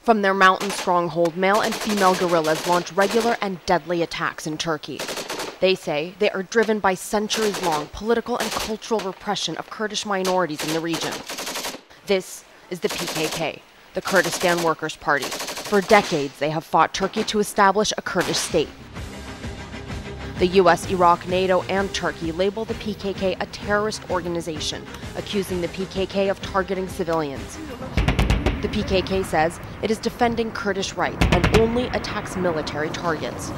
From their mountain stronghold, male and female guerrillas launch regular and deadly attacks in Turkey. They say they are driven by centuries-long political and cultural repression of Kurdish minorities in the region. This is the PKK, the Kurdistan Workers' Party. For decades, they have fought Turkey to establish a Kurdish state. The U.S., Iraq, NATO, and Turkey label the PKK a terrorist organization, accusing the PKK of targeting civilians. The PKK says it is defending Kurdish rights and only attacks military targets.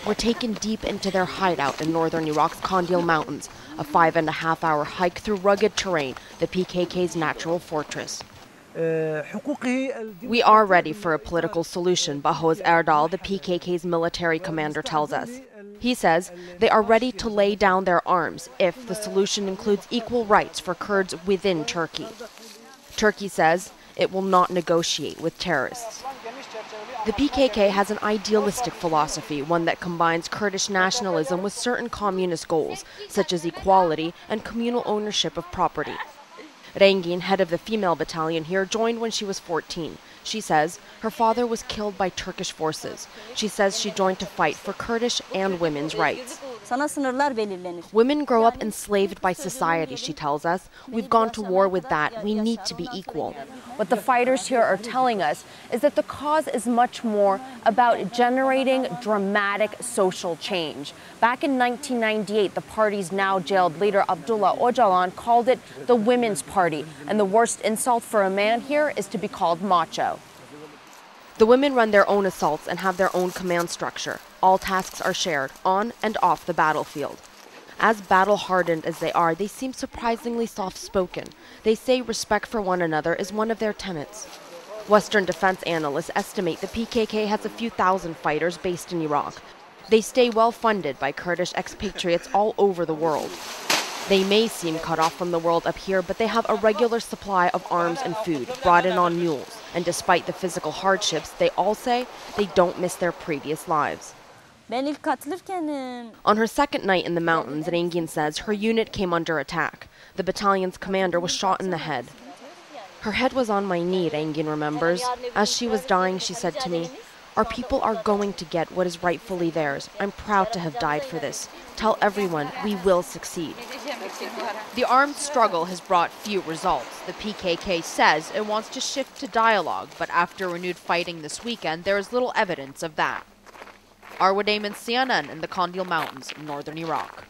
We're taken deep into their hideout in northern Iraq's Kandil Mountains, a 5.5-hour hike through rugged terrain, the PKK's natural fortress. We are ready for a political solution, Bahoz Erdal, the PKK's military commander, tells us. He says they are ready to lay down their arms if the solution includes equal rights for Kurds within Turkey. Turkey says it will not negotiate with terrorists. The PKK has an idealistic philosophy, one that combines Kurdish nationalism with certain communist goals, such as equality and communal ownership of property. Rengin, head of the female battalion here, joined when she was 14. She says her father was killed by Turkish forces. She says she joined to fight for Kurdish and women's rights. Women grow up enslaved by society, she tells us. We've gone to war with that. We need to be equal. What the fighters here are telling us is that the cause is much more about generating dramatic social change. Back in 1998, the party's now jailed leader Abdullah Öcalan called it the Women's Party, and the worst insult for a man here is to be called macho. The women run their own assaults and have their own command structure. All tasks are shared, on and off the battlefield. As battle-hardened as they are, they seem surprisingly soft-spoken. They say respect for one another is one of their tenets. Western defense analysts estimate the PKK has a few thousand fighters based in Iraq. They stay well-funded by Kurdish expatriates all over the world. They may seem cut off from the world up here, but they have a regular supply of arms and food, brought in on mules. And despite the physical hardships, they all say they don't miss their previous lives. On her second night in the mountains, Rengin says her unit came under attack. The battalion's commander was shot in the head. Her head was on my knee, Rengin remembers. As she was dying, she said to me, "Our people are going to get what is rightfully theirs. I'm proud to have died for this. Tell everyone we will succeed." The armed struggle has brought few results. The PKK says it wants to shift to dialogue, but after renewed fighting this weekend, there is little evidence of that. Arwa Damon, CNN in the Kandil Mountains, northern Iraq.